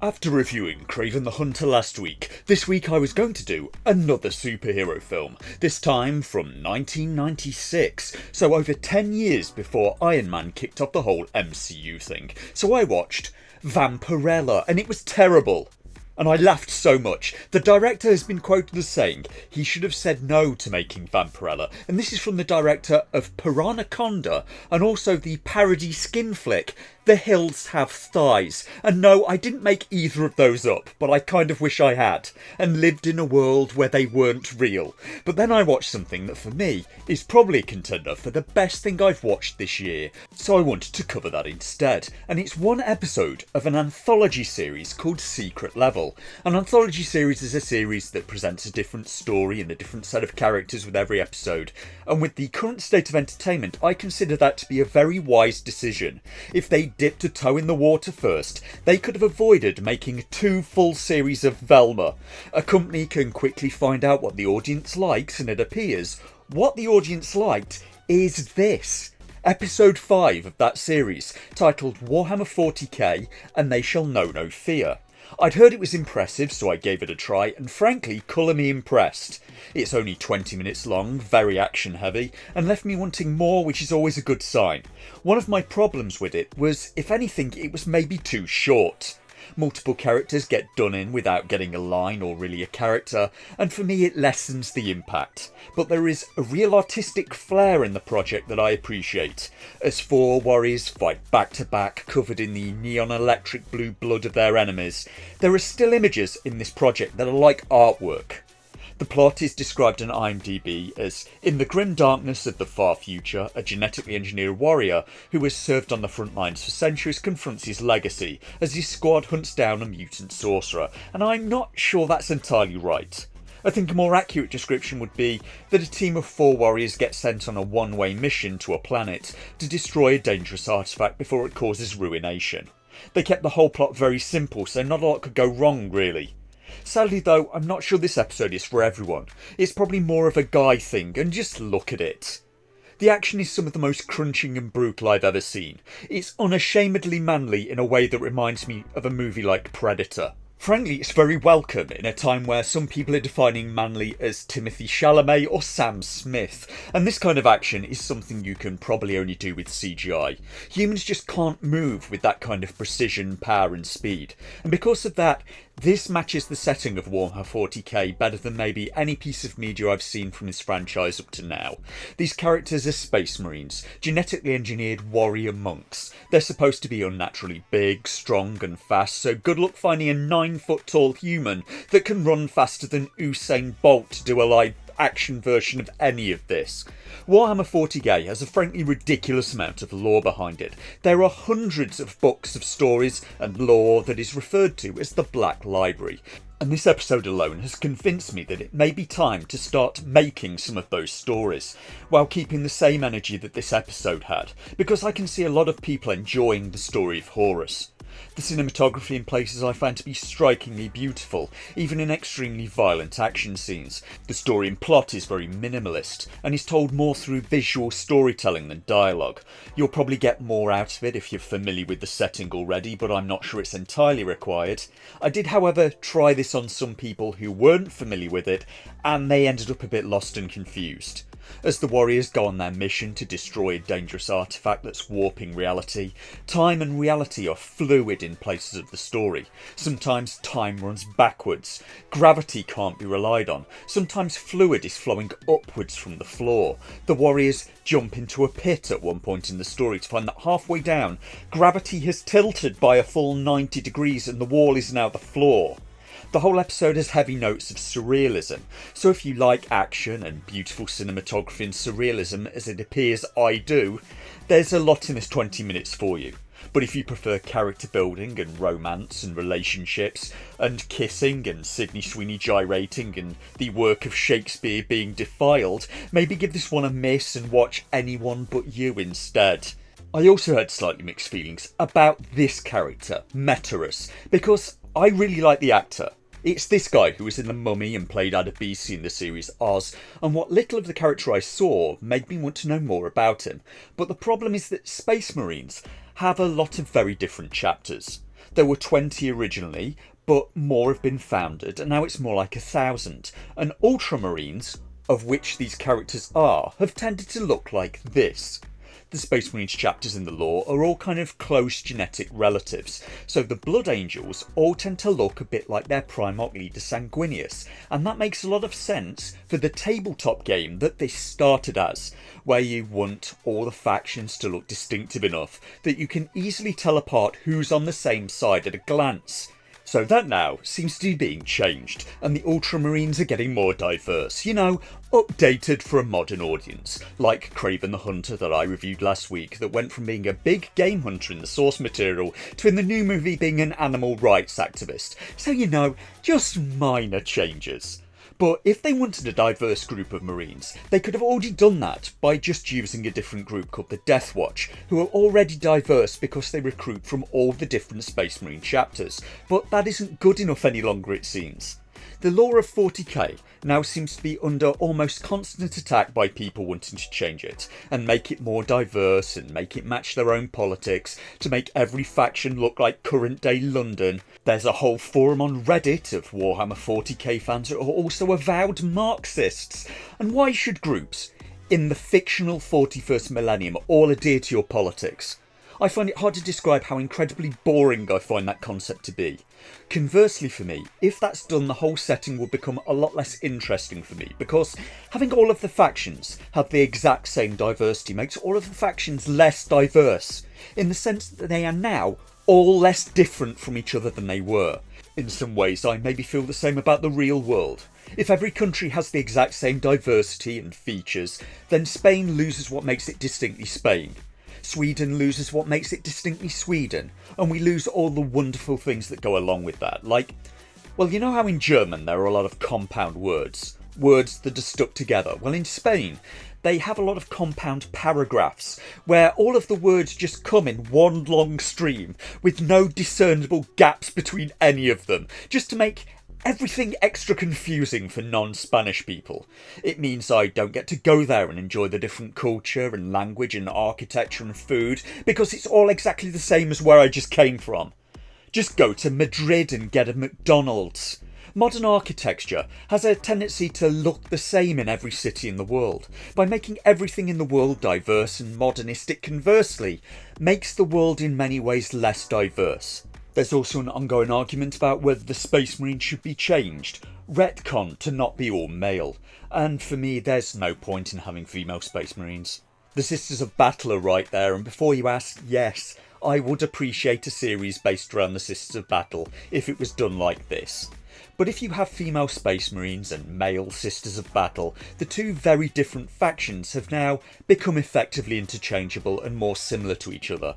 After reviewing Kraven the Hunter last week, this week I was going to do another superhero film, this time from 1996, so over 10 years before Iron Man kicked off the whole MCU thing. So I watched Vampirella, and it was terrible. And I laughed so much. The director has been quoted as saying he should have said no to making Vampirella, and this is from the director of Piranhaconda and also the parody skin flick The Hills Have Thighs. And no, I didn't make either of those up, but I kind of wish I had, and lived in a world where they weren't real. But then I watched something that for me is probably a contender for the best thing I've watched this year, so I wanted to cover that instead. And it's one episode of an anthology series called Secret Level. An anthology series is a series that presents a different story and a different set of characters with every episode, and with the current state of entertainment, I consider that to be a very wise decision. If they dipped a toe in the water first, they could have avoided making 2 full series of Velma. A company can quickly find out what the audience likes, and it appears what the audience liked is this. Episode 5 of that series, titled Warhammer 40k and They Shall Know No Fear. I'd heard it was impressive, so I gave it a try, and frankly, colour me impressed. It's only 20 minutes long, very action heavy, and left me wanting more, which is always a good sign. One of my problems with it was, if anything, it was maybe too short. Multiple characters get done in without getting a line or really a character, and for me it lessens the impact. But there is a real artistic flair in the project that I appreciate, as 4 warriors fight back to back, covered in the neon electric blue blood of their enemies. There are still images in this project that are like artwork. The plot is described on IMDb as, in the grim darkness of the far future, a genetically engineered warrior who has served on the front lines for centuries confronts his legacy as his squad hunts down a mutant sorcerer, and I'm not sure that's entirely right. I think a more accurate description would be that a team of 4 warriors get sent on a one-way mission to a planet to destroy a dangerous artifact before it causes ruination. They kept the whole plot very simple, so not a lot could go wrong, really. Sadly though, I'm not sure this episode is for everyone. It's probably more of a guy thing, and just look at it. The action is some of the most crunching and brutal I've ever seen. It's unashamedly manly in a way that reminds me of a movie like Predator. Frankly, it's very welcome in a time where some people are defining manly as Timothy Chalamet or Sam Smith, and this kind of action is something you can probably only do with CGI. Humans just can't move with that kind of precision, power and speed, and because of that, this matches the setting of Warhammer 40k better than maybe any piece of media I've seen from this franchise up to now. These characters are space marines, genetically engineered warrior monks. They're supposed to be unnaturally big, strong and fast, so good luck finding a 9-foot tall human that can run faster than Usain Bolt to do a live action version of any of this. Warhammer 40k has a frankly ridiculous amount of lore behind it. There are hundreds of books of stories and lore that is referred to as the Black Library, and this episode alone has convinced me that it may be time to start making some of those stories, while keeping the same energy that this episode had, because I can see a lot of people enjoying the story of Horus. The cinematography in places I find to be strikingly beautiful, even in extremely violent action scenes. The story and plot is very minimalist, and is told more through visual storytelling than dialogue. You'll probably get more out of it if you're familiar with the setting already, but I'm not sure it's entirely required. I did, however, try this on some people who weren't familiar with it, and they ended up a bit lost and confused. As the warriors go on their mission to destroy a dangerous artifact that's warping reality, time and reality are fluid in places of the story. Sometimes time runs backwards, gravity can't be relied on, sometimes fluid is flowing upwards from the floor. The warriors jump into a pit at one point in the story to find that halfway down, gravity has tilted by a full 90 degrees and the wall is now the floor. The whole episode has heavy notes of surrealism, so if you like action and beautiful cinematography and surrealism as it appears I do, there's a lot in this 20 minutes for you. But if you prefer character building and romance and relationships and kissing and Sydney Sweeney gyrating and the work of Shakespeare being defiled, maybe give this one a miss and watch Anyone But You instead. I also had slightly mixed feelings about this character, Meteorus, because I really like the actor. It's this guy who was in The Mummy and played Adebisi in the series Oz, and what little of the character I saw made me want to know more about him. But the problem is that Space Marines have a lot of very different chapters. There were 20 originally, but more have been founded, and now it's more like 1,000. And Ultramarines, of which these characters are, have tended to look like this. The Space Marines chapters in the lore are all kind of close genetic relatives, so the Blood Angels all tend to look a bit like their Primarch leader Sanguinius, and that makes a lot of sense for the tabletop game that this started as, where you want all the factions to look distinctive enough that you can easily tell apart who's on the same side at a glance. So that now seems to be being changed, and the Ultramarines are getting more diverse, you know, updated for a modern audience, like Kraven the Hunter that I reviewed last week, that went from being a big game hunter in the source material to in the new movie being an animal rights activist. So you know, just minor changes. But if they wanted a diverse group of Marines, they could have already done that by just using a different group called the Death Watch, who are already diverse because they recruit from all the different Space Marine chapters. But that isn't good enough any longer, it seems. The lore of 40k now seems to be under almost constant attack by people wanting to change it, and make it more diverse, and make it match their own politics, to make every faction look like current day London. There's a whole forum on Reddit of Warhammer 40k fans who are also avowed Marxists. And why should groups in the fictional 41st millennium all adhere to your politics? I find it hard to describe how incredibly boring I find that concept to be. Conversely for me, if that's done, the whole setting will become a lot less interesting for me, because having all of the factions have the exact same diversity makes all of the factions less diverse, in the sense that they are now all less different from each other than they were. In some ways I maybe feel the same about the real world. If every country has the exact same diversity and features, then Spain loses what makes it distinctly Spain. Sweden loses what makes it distinctly Sweden, and we lose all the wonderful things that go along with that. Like, well, you know how in German there are a lot of compound words that are stuck together? Well, in Spain they have a lot of compound paragraphs, where all of the words just come in one long stream, with no discernible gaps between any of them, just to make everything extra confusing for non-Spanish people. It means I don't get to go there and enjoy the different culture and language and architecture and food, because it's all exactly the same as where I just came from. Just go to Madrid and get a McDonald's. Modern architecture has a tendency to look the same in every city in the world. By making everything in the world diverse and modernistic, conversely, makes the world in many ways less diverse. There's also an ongoing argument about whether the Space Marine should be changed, retconned to not be all male, and for me there's no point in having female Space Marines. The Sisters of Battle are right there, and before you ask, yes, I would appreciate a series based around the Sisters of Battle if it was done like this. But if you have female Space Marines and male Sisters of Battle, the two very different factions have now become effectively interchangeable and more similar to each other.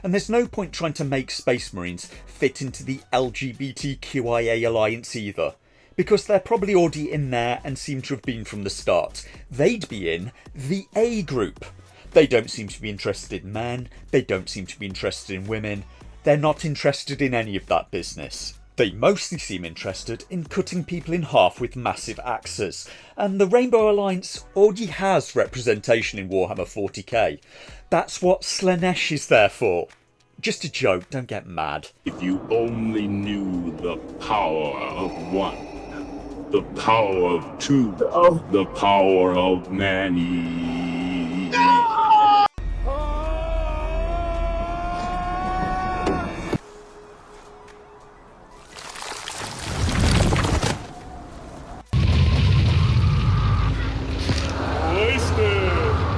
And there's no point trying to make Space Marines fit into the LGBTQIA alliance either, because they're probably already in there and seem to have been from the start. They'd be in the A group. They don't seem to be interested in men, they don't seem to be interested in women, they're not interested in any of that business. They mostly seem interested in cutting people in half with massive axes, and the Rainbow Alliance already has representation in Warhammer 40k. That's what Slaanesh is there for. Just a joke, don't get mad. If you only knew the power of one, the power of two, the power of many.